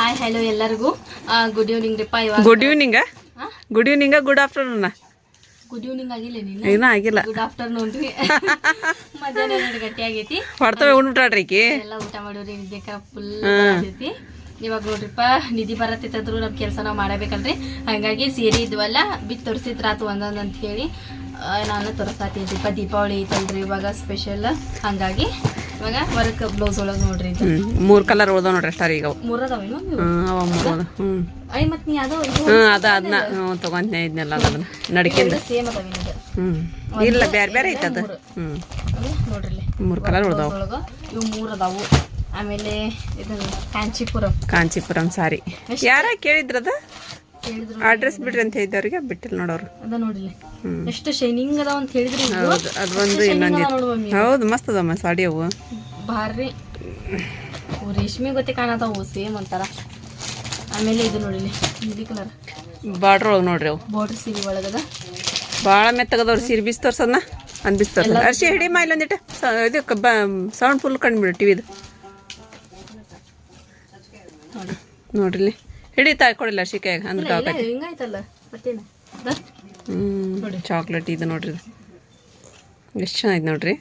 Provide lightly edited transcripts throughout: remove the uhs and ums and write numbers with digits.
Hi hello ಎಲ್ಲರಿಗೂ good evening ರೀಪ್ಪ. ಇವಾಗ good evening good afternoon good evening ಆಗಿಲ್ಲ ನೀನು ಏನೂ ಆಗಿಲ್ಲ. ಗುಡ್ ಆಫ್ಟರ್ನೂನ್ ರೀ. ಮಧ್ಯಾಹ್ನ 2 ಗಂಟೆ ಆಗೈತಿ. ಹೊಡ್ತವೆ ಉಂಟಾಡ್ರಿ ಈಕಿ ಎಲ್ಲ ಊಟ ಮಾಡೋರಿ ವಿದ್ಯಾಕ ಫುಲ್ ಆಗೈತಿ. ಇವಾಗ ನೋಡ್ರಿಪ್ಪ ನಿಧಿ ಬರತ್ತಿದ್ರು ನಮ್ಮ ಕೆಲಸ ನಾವು ಮಾಡಬೇಕಲ್ರಿ. ಹಾಗಾಗಿ ಸೀರೆ ಇದ್ವಲ್ಲ ಬಿತ್ತು ತೋರಿಸಿದ್ರಾತು ಒಂದೊಂದು ಅಂತ ಹೇಳಿ ನಾನು ತೋರಿಸ್ತಾತಿದ್ರಿಪ್ಪ. ದೀಪಾವಳಿ ಐತಲ್ರಿ ಇವಾಗ ಸ್ಪೆಷಲ್. ಹಾಗಾಗಿ ಇವಾಗ ವರ್ಕ್ ಬ್ಲೌಸ್ ಒಳಗೆ ನೋಡ್ರಿ ಇದು 3 ಕಲರ್ ಉಳ್ದಾವ ನೋಡ್ರಿ ಅಷ್ಟಾರ ಈಗ. 3 ಅದಾವೇನು ಅವ 3 ಅದ. ಐ ಮತ್ತೆ ನೀ ಅದು ಅದನ್ನ ತಗೊಂಡ್ನೆ ಇದನ್ನೆಲ್ಲ ಅದನ್ನ ನಡಕಿಂದ ಸೇಮ್ ಅದಾವೇನು ಇಲ್ಲ ಬೇರೆ ಬೇರೆ ಐತೆ ಅದು. ನೋಡ್ರಿ 3 ಕಲರ್ ಉಳ್ದಾವ. ಇವು 3 ಅದಾವು. ಆಮೇಲೆ ಇದು ಕಾಂಚೀಪುರಂ ಸಾರಿ ಯಾರ ಕೇಳಿದ್ರದ ಹೇಳಿದ್ರು ಅಡ್ರೆಸ್ ಬಿಡ್ರಿ ಅಂತ ಹೇಳಿದವ್ರಿಗೆ ಬಿಟ್ಟಿಲ್ಲ ನೋಡೋರು. ಅದ ನೋಡಿಲ್ಲ ಎಷ್ಟು ಶೈನಿಂಗ್ ಅದಾವ ಅಂತ ಹೇಳಿದ್ರು. ಹೌದು ಅದು ಒಂದು ಇನ್ನೊಂದು ಹೌದು ಮಸ್ತ್ ಅದಾವ ಸಾಡಿ ಅವು ಭಾರಿ ರೇಷ್ಮೆ ಗೊತ್ತೇ ಕಾಣತಾವು ಸೇಮ್ ಅಂತಾರ. ಆಮೇಲೆ ಇದು ನೋಡಿಲಿ ನೀಲಿ ಕಲರ್ ಬಾರ್ಡ್ರ್ ಒಳಗೆ ನೋಡ್ರಿ ಅವು ಬಾರ್ಡರ್ ಸೀರೆ ಒಳಗದ ಭಾಳ ಮೆತ್ತಗದವ್ರು ಸೀರೆ ಬಿಸಿ ತೋರ್ಸದ್ನ ಅಂದ್ ಬಿಸಿ ತೋರ್ಸದ ಅರ್ಶಿ ಹಿಡಿ ಮಾ ಇಲ್ಲೊಂದಿಟ್ಟು ಇದು ಸೌಂಡ್ ಫುಲ್ ಕಂಡುಬಿಡು ಟಿವಿದು ನೋಡ್ರಿ ಹಿಡಿತಾ ಕೊಡಿಲ್ಲ ಅರ್ಶಿ ಕೈಯಾಗ ಅಂದ್ರೆ ಹಿಂಗಾಯ್ತಲ್ಲ ಮತ್ತೇನು ಚಾಕ್ಲೇಟ್ ಇದು ನೋಡ್ರಿ ಎಷ್ಟು ಚೆನ್ನಾಗಿದೆ ನೋಡ್ರಿ.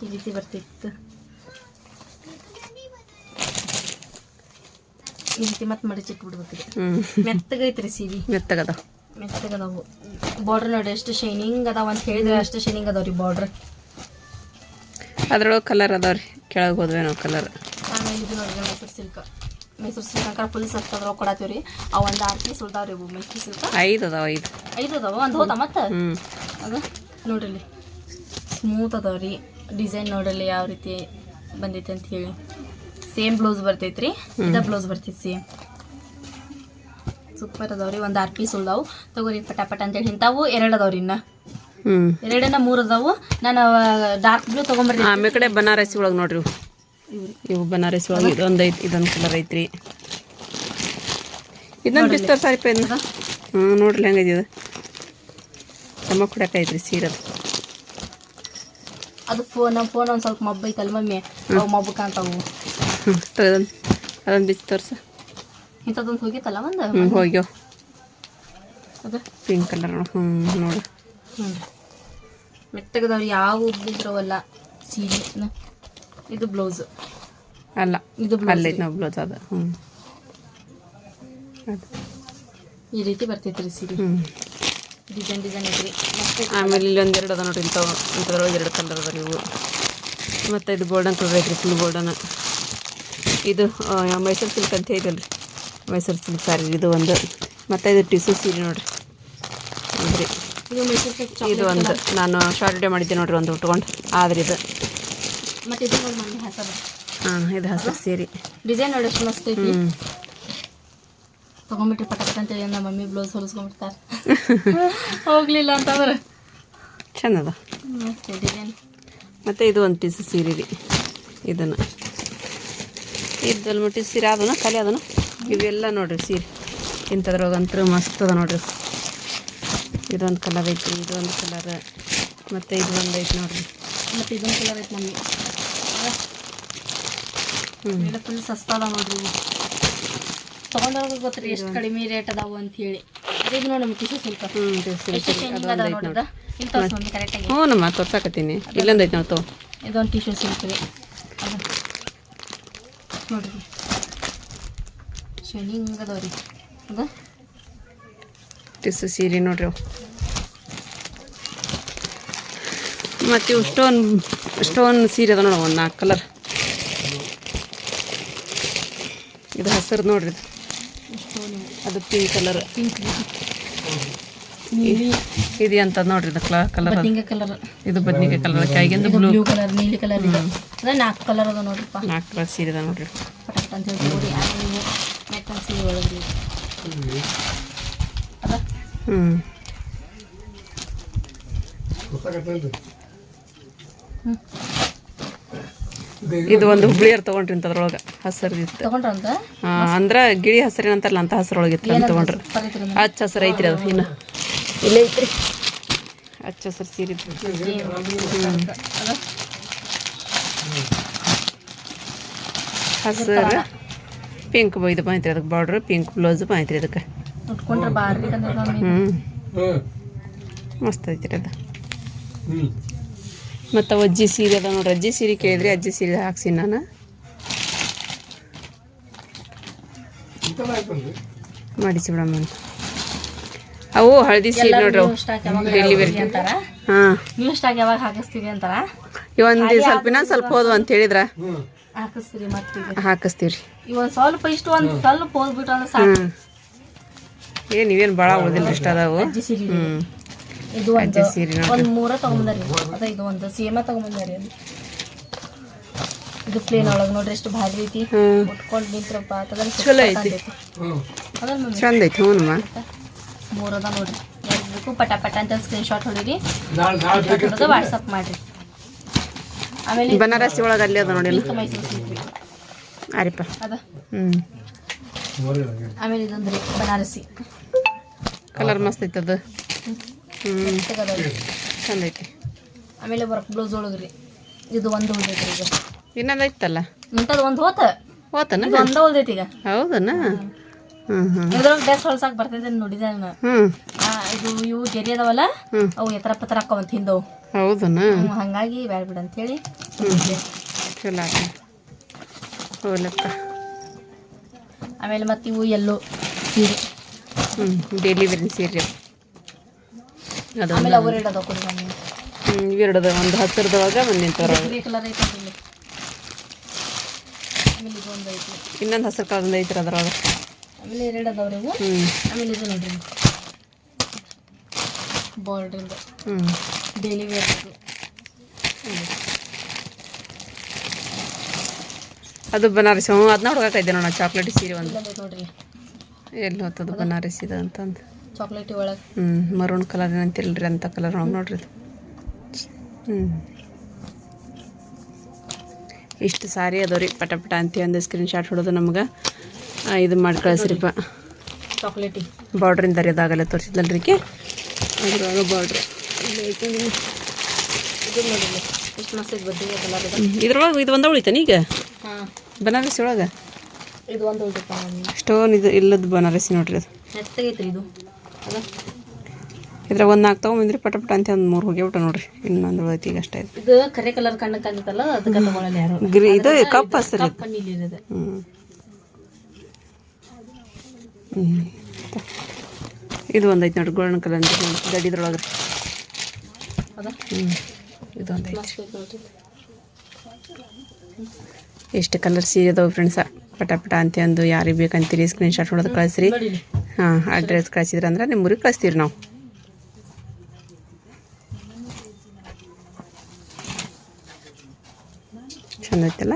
ಈ ರೀತಿ ಬರ್ತಿತ್ತು ಈ ರೀತಿ ಮತ್ತೆ ಮಡಚಿಟ್ಬಿಡ್ಬೇಕಿದೆ. ಮೆತ್ತಗೈತ್ರಿ ಸೀರೆ ಮೆತ್ತಗದಾವು. ಬಾರ್ಡರ್ ನೋಡಿ ಎಷ್ಟು ಶೈನಿಂಗ್ ಅದಾವ ಅಂತ ಹೇಳಿದ್ರೆ ಅಷ್ಟು ಶೈನಿಂಗ್ ಅದಾವ್ರಿ ಬಾರ್ಡರ್. ಅದ್ರೊಳಗೆ ಕಲರ್ ಅದಾವ್ರಿ ಕೆಳಗೆ ಹೋದ್ವಿ ನಾವು ಕಲರ್. ಆಮೇಲೆ ಇದು ನೋಡಿದ್ರೆ ಮೈಸೂರು ಸಿಲ್ಕ್ ಅಂಕರ ಫುಲ್ ಸಸ್ತದ್ರಾಗ ಕೊಡತ್ತೀವ್ರಿ. ಅವು ಒಂದು 6 ಪೀಸ್ ಉಳ್ದಾವ್ರಿ ಇವು ಮೈಸೂರು ಸಿಲ್ಕ್. 5 ಅದಾವ 5 ಅದಾವ. ಒಂದು ಹೋದ ಮತ್ತೆ ಅದು ನೋಡ್ರಿ ಸ್ಮೂತ್ ಅದಾವ್ರಿ. ಡಿಸೈನ್ ನೋಡ್ರಿ ಯಾವ ರೀತಿ ಬಂದೈತಿ ಅಂತ ಹೇಳಿ. ಸೇಮ್ ಬ್ಲೌಸ್ ಬರ್ತೈತ್ರಿ. ಇದ ಬ್ಲೌಸ್ ಬರ್ತೈತಿ ಸೇಮ್. ಸೂಪರ್ ಅದಾವ್ರಿ. ಒಂದು 6 ಪೀಸ್ ಉಳ್ದಾವು ತಗೋರಿ ಪಟಾಪಟ ಅಂತೇಳಿ. ಇಂಥವು 2 ಅದಾವ್ರಿ. ಇನ್ನ 2ನ್ನ 3 ಅದಾವು. ನಾನು ಡಾರ್ಕ್ ಬ್ಲೂ ತೊಗೊಂಬರ್ರಿ. ಆಮೇಲೆ ಕಡೆ ಬನಾರಸಿ ಒಳಗೆ ನೋಡ್ರಿ ಇವು ಬನಾರಸಿ ಒಳಗೆ ಇದೊಂದು ಐತಿ. ಇದೊಂದು ಕಲರ್ ಐತ್ರಿ. ಇದೊಂದು ಬಿಸ್ತಾರ ಸಾರಿ ಪೈ ನೋಡ್ರಿ ಹೆಂಗೈತಿ ಇದು ತಮ್ಮ ಕುಡಕ ಐತ್ರಿ ಸೀರೆ. ಅದು ನಮ್ಮ ಫೋನ್ ಒಂದು ಸ್ವಲ್ಪ ಮಬ್ಬು ಐತಲ್ಲ ಮಮ್ಮಿ, ಅವು ಮಬ್ಬು ಕಾಣ್ತಾವು. ಅದೊಂದು ಬಿಸಿ ತೋರ್ಸ. ಇಂಥದ್ದೊಂದು ಹೋಗಿತ್ತಲ್ಲ ಒಂದು ಹೋಗ್ಯೋ ಅದು ಪಿಂಕ್ ಕಲರ್ ನೋಡಿ ಮೆತ್ತಗದವ್ರು ಯಾವ ಉಬ್ಬಿದ್ರವಲ್ಲ ಸೀರೆ. ಇದು ಬ್ಲೌಸ್ ಅಲ್ಲ ಇದು ಅಲ್ಲೇ ನಾವು ಬ್ಲೌಸ್ ಅದ. ಈ ರೀತಿ ಬರ್ತೈತ್ರಿ ಸೀರೆ. ಡಿಸೈನ್ ಐತ್ರಿ. ಆಮೇಲೆ ಇಲ್ಲಿ 1 2 ಅದ ನೋಡ್ರಿ ಇಂಥದ್ರೊಳಗೆ 2 ಕಲರ್ ಅದ ಇವು. ಮತ್ತು ಇದು ಗೋಲ್ಡನ್ ಕಲರ್ ಐತ್ರಿ ಫುಲ್ ಗೋಲ್ಡನ್. ಇದು ಮೈಸೂರು ಸಿಲ್ಕ್ ಅಂತ ಹೇಳಿದಲ್ರಿ ಮೈಸೂರು ಸಿಲ್ಕ್ ಸಾರಿ ಇದು ಒಂದು. ಮತ್ತು ಇದು ಟಿಸು ಸೀರೆ ನೋಡ್ರಿ ಇದು ಒಂದು ನಾನು ಶಾರ್ಟ್ ವಿಡಿಯೋ ಮಾಡಿದ್ದೆ ನೋಡ್ರಿ ಒಂದು ಉಟ್ಕೊಂಡು. ಆದ್ರೆ ಇದು ಮತ್ತೆ ಇದು ನೋಡಿ ಮಮ್ಮಿ ಹಸರು. ಇದು ಹಸರು ಸೀರೆ ಡಿಸೈನ್ ನೋಡಿ ಎಷ್ಟು ಮಸ್ತ್ ಐತಿ. ತೊಗೊಂಬಿಟ್ರಿ ಪಟಪಟ ಅಂತೇಳಿ ನಮ್ಮ ಮಮ್ಮಿ ಬ್ಲೌಸ್ ಹೊಲಿಸ್ಕೊಂಡ್ಬಿಡ್ತಾರೆ. ಹೋಗ್ಲಿಲ್ಲ ಅಂತಂದ್ರೆ ಚೆಂದದ ಮಸ್ತ್ ಡಿಸೈನ್. ಮತ್ತು ಇದು ಒಂದು ಟಿಸು ಸೀರೆ ರೀ. ಇದನ್ನು ಇದ್ದಲ್ಲಿ ಟಿಸು ಸೀರೆ ಅದನ್ನು ಖಾಲಿ ಅದನ್ನು ಇವೆಲ್ಲ ನೋಡ್ರಿ ಸೀರೆ ಇಂಥದ್ರೊಳಗಂತೂ ಮಸ್ತ್ ಅದ ನೋಡ್ರಿ. ಇದೊಂದು ಕಲರ್ ಐತಿ, ಇದೊಂದು ಕಲರ್, ಮತ್ತು ಇದು ಒಂದು ಐತಿ ನೋಡ್ರಿ. ಮತ್ತು ಇದೊಂದು ಕಲರ್ ಐತಿ ನಮಗೆ. ಎಲ್ಲ ಫುಲ್ ಸಸ್ತ ಅದಾವ ನೋಡ್ರಿ. ತೊಗೊಂಡವ್ರಿಗೆ ಗೊತ್ತ್ರಿ ಎಷ್ಟು ಕಡಿಮೆ ರೇಟ್ ಅದಾವು ಅಂತ ಹೇಳಿ. ಇದು ನೋಡಿ ನಮ್ಮ ಟಿಸು ಸಿಲ್ಕ್ ಕರೆಕ್ಟಾಗಿ. ಹ್ಞೂ ನಮ್ಮ ತೋರ್ಸಾಕತ್ತೀನಿ. ಇಲ್ಲೊಂದು ಐತಿ ನಾವು ಇದೊಂದು ಟಿಶ್ಯೂ ಸಿಲ್ಕ್ ರೀ. ಅದು ನೋಡ್ರಿ ಶೈನಿಂಗ್ ಅದಾವ್ರಿ. ಅದು ಟಿಸು ಸೀರೆ ನೋಡ್ರಿ. ಮತ್ತು ಇವು ಸ್ಟೋನ್ ಸೀರೆ ಅದ ನೋಡ ಒಂದು 4 ಕಲರ್. ಇದು ಹಸಿರು ನೋಡ್ರಿ. ಅದು ಪಿಂಕ್ ಕಲರ್. ಇದು ಅಂತ ನೋಡ್ರಿ ಇದು ಕಲರ್ ಕಲರ್. ಇದು ಬದ್ನಿಕಾಯಿ ಕಲರ್. ಕೈಗಿಂದು ಬ್ಲೂ ಕಲರ್, ನೀಲಿ ಕಲರ್. ಇದೆ ಅದ 4 ಕಲರ್ ಅದ ನೋಡ್ರಿಪ್ಪ. 4 ಕಲರ್ ಸೀರೆ ಅದ ನೋಡ್ರಿ. ಪಟಪಟ ಅಂತ ಹೇಳಿ ಮೆತ್ತನ ಸೀರೆ ಒಳಗ್ರಿ ಅದ. ಇದು ಒಂದು ಹುಬ್ಳಿಯರ್ ತಗೊಂಡ್ರಿ ಅದ್ರೊಳಗೆ ಹಸರು ಇತ್ತು. ತಗೊಂಡ್ರಂತ ಅಂದ್ರೆ ಗಿಳಿ ಹಸರು ಏನಂತಾರಲ್ಲ ಅಂತ ಹಸರೊಳಗಿತ್ತು ಅಂತ ತಗೊಂಡ್ರಿ. ಹಚ್ಚ ಹಸರು ಐತ್ರಿ ಅದು. ಇನ್ನು ಇಲ್ಲೇ ಐತ್ರಿ ಹಚ್ಚ ಹಸರು ಸೀರೆ. ಹಸರು ಪಿಂಕ್ ಇದು ಬಂದೈತ್ರಿ ಅದಕ್ಕೆ ಬಾರ್ಡ್ರ್, ಪಿಂಕ್ ಬ್ಲೌಸ್ ಬಂದೈತ್ರಿ ಅದಕ್ಕೆ. ಉಟ್ಕೊಂಡ್ರೆ ಬಾರಿ ಅಂದ್ರೆ ಮಮ್ಮಿ ಮಸ್ತ್ ಐತ್ರಿ ಅದು. ಮತ್ತು ಅಜ್ಜಿ ಸೀರೆ ಅದ ನೋಡ್ರಿ, ಅಜ್ಜಿ ಸೀರೆ ಕೇಳಿದ್ರಿ, ಅಜ್ಜಿ ಸೀರೆ ಹಾಕ್ಸಿ ನಾನು ಮಾಡಿಸಿ ಬಿಡಮ್ಮ. ಅವು ಹಳದಿ ಸೀರೆ ನೋಡ್ರಿ, ಡೆಲಿವರಿ. ಹಾಂ, ನೀವು ಸ್ಟಾಕ್ ಯಾವಾಗ ಹಾಕಿಸ್ತೀವಿ ಅಂತಾರ. ಇವೊಂದು ಸ್ವಲ್ಪ ಇನ್ನೊಂದು ಸ್ವಲ್ಪ ಹೋದ್ವು ಅಂತ ಹೇಳಿದ್ರ ಹಾಕಿಸ್ತೀರಿ ಮತ್ತೆ ಹಾಕಿಸ್ತೀವಿ ರೀ. ಇವೊಂದು ಸ್ವಲ್ಪ ಇಷ್ಟು ಒಂದು ಸ್ವಲ್ಪ ಹೋಗ್ಬಿಟ್ಟು ಅಂದ್ರೆ ಸಾಕು. ಏನು ಇವೇನು ಭಾಳ ಉಳಿದಿಲ್ಲ ಇಷ್ಟ ಅದಾವು. ಅಜ್ಜಿ ಸೀರೆ ಇದು ಒಂದು ಒಂದು 3 ತಗೊಂಬಂದಾರಿ. ಅದ ಇದು ಒಂದು ಸೇಮ ತಗೊಂಬಂದಾರಿ. ಅದು ಇದು ಪ್ಲೇನ್ ಒಳಗೆ ನೋಡ್ರಿ ಎಷ್ಟು ಭಾರಿ ಐತಿ. ಉಟ್ಕೊಂಡು ನಿಂತ್ರಪ್ಪ ಚಲೋ ಐತಿ, ಚಂದ ಐತಿ. ಹ್ಞೂ 3 ಅದ ನೋಡ್ರಿ. ಯಾರಿಗೂ ಪಟ ಪಟ ಅಂತ ಸ್ಕ್ರೀನ್ಶಾಟ್ ಹೊಡೀರಿ, ವಾಟ್ಸಪ್ ಮಾಡ್ರಿ. ಆಮೇಲೆ ಬನಾರಸಿ ಒಳಗೆ ಅಲ್ಲಿ ಅದ ನೋಡಿ ಮೈಸೂರು ಸಿಲ್ಕ್ ಅರಿಪ್ಪ ಅದ. ಆಮೇಲೆ ಇದೊಂದ್ರಿ ಬನಾರಸಿ ಕಲರ್ ಮಸ್ತ್ ಐತಿ ಅದು. ಚಂದ ಐತಿ. ಆಮೇಲೆ ವರ್ಕ್ ಬ್ಲೌಸ್ ಒಳಗ್ರಿ ಇದು ಒಂದು ಉಳ್ದೈತಿ. ಈಗ ಇನ್ನೊಂದು ಐತಲ್ಲ, ಇಂಥದ್ದು ಒಂದು ಹೋತನ ಇದು ಒಂದ ಉಳ್ದೈತಿ ಈಗ. ಹೌದನ? ಇದ್ರೊಳಗೆ ಡ್ರೆಸ್ ಹೊಲ್ಸಾಕ್ ಬರ್ತೈತೆ ನೋಡಿದೆ ನಾನು. ಇದು ಇವು ಗೆರಿ ಅದಾವಲ್ಲ, ಅವು ಎತ್ತರ ಪತ್ರ ಹಾಕೊಂತ ಹಿಂದವು. ಹೌದನ? ಹಂಗಾಗಿ ಬ್ಯಾಡ ಬಿಡ ಅಂತ ಹೇಳಿ ಚಲೋ ಆತ. ಹೋಗ್ಲಕ್ಕ. ಆಮೇಲೆ ಮತ್ತೆ ಇವು ಎಲ್ಲೋ ಸೀರೆ, ಡೆಲಿವರಿ ಸೀರೆ ಅದು. ಆಮೇಲೆ ಅವು ರೇಟ್ ಅದಾವ ಕೊಡಿ ಬನ್ನಿ. ಇವೆರಡದ ಒಂದು ಹತ್ತಿರದವಾಗ ಒಂದು ನಿಂತವ್ರ. ಗ್ರೇ ಕಲರ್ ಐತೆ ಆಮೇಲೆ ಇದು ಒಂದು ಐತಿ, ಇನ್ನೊಂದು ಹಸಿರು ಕಲರ್ ಐತ್ರಿ ಅದ್ರೊಳಗೆ. ಆಮೇಲೆ 2 ಅದಾವ್ರಿ ಇವು. ಆಮೇಲೆ ಇದು ನೋಡ್ರಿ ಬಾರ್ಡ್ರಿಂದ ಡೈಲಿ ವೇರ್. ಅದು ಬನಾರಸಿ. ಅದನ್ನ ಹುಡುಗಾಕೈತೆ ನೋಡ, ಚಾಕ್ಲೇಟ್ ಸೀರೆ ಒಂದು ನೋಡ್ರಿ ಎಲ್ಲಿ ಹೋಗ್ತದ ಬನಾರಸಿದ ಅಂತಂದು. ಚಾಕ್ಲೇಟ್ ಒಳಗೆ ಮರೂನ್ ಕಲರ್ ಏನಂತಿಲ್ರಿ ಅಂತ ಕಲರ್ ಒಳಗೆ ನೋಡ್ರಿ ಅದು. ಇಷ್ಟು ಸಾರಿ ಅದಾವ್ರಿ. ಪಟ ಪಟ ಅಂತ ಒಂದು ಸ್ಕ್ರೀನ್ಶಾಟ್ ಹೊಡೋದು ನಮ್ಗೆ ಇದು ಮಾಡಿ ಕಳಿಸ್ರಿಪ್ಪ. ಚಾಕ್ಲೇಟಿ ಬಾರ್ಡ್ರಿಂದ ರೀ, ಅದಾಗಲ್ಲ ತೋರಿಸಿದ್ಲಲ್ರಿಕೆ ಅದ್ರೊಳಗೆ ಬಾರ್ಡ್ರ್ ಇದು ನೋಡಿಲ್ಲ ಎಷ್ಟು ಮಸ್ತ್ ಐತೆ ಬದ್ದೆ ಕಲರ್ ಇದೆ. ಇದ್ರೊಳಗೆ ಇದು ಒಂದ ಉಳಿತಾನೆ ಈಗ ಹಾಂ ಬನಾರಸಿ ಒಳಗೆ. ಇದು ಒಂದು ಉಳ್ದೈತೆ ಸ್ಟೋನ್ ಇದು ಇಲ್ಲದ ಬನಾರಸಿ ನೋಡ್ರಿ. ಅದು ಮೆತ್ತಗೈತ್ರಿ ಇದು. ಅದ ಇದ್ರಾಗ ಒಂದು 4 ತೊಗೊಂಬಂದ್ರಿ, ಪಟ ಪಟ ಅಂತ ಒಂದು 3 ಹೋಗ್ಯಾಬಿಟ್ಟು ನೋಡ್ರಿ. ಇನ್ನೊಂದು ಉಳಿದೈತಿ ಈಗ ಅಷ್ಟೇ. ಇದು ಕರೆ ಕಲರ್ ಕಣ್ಣು ಕಾಣ್ತಲ್ಲ, ಅದಕ್ಕೆ ತಗೊಳ್ಳಲ್ಲ ಯಾರು. ಇದು ಕಪ್ ಹಸಿರು. ನೀಲಿರೋದು ಇದು ಒಂದೈತಿ ನೋಡ್ರಿ, ಗೋಲ್ಡನ್ ಕಲರ್ ಗಡಿದ್ರೊಳಗೆ. ಅದ ಇದು ಒಂದೈತಿ. ಮಸ್ತ್ ಐತೆ ನೋಡ್ರಿ. ಎಷ್ಟು ಕಲರ್ ಸೀರೆ ಅದಾವೆ ಫ್ರೆಂಡ್ಸ. ಪಟ ಪಟ ಅಂತ ಅಂದು ಯಾರಿಗೆ ಬೇಕಂತೀರಿ ಸ್ಕ್ರೀನ್ಶಾಟ್ ಹೊಡೆದು ಕಳಿಸ್ರಿ. ಹಾಂ, ಅಡ್ರೆಸ್ ಕಳಿಸಿದ್ರಂದ್ರೆ ನಿಮ್ಮ ಊರಿಗೆ ಕಳಿಸ್ತೀವಿ ನಾವು. ಚಂದ ಐತಲ್ಲ.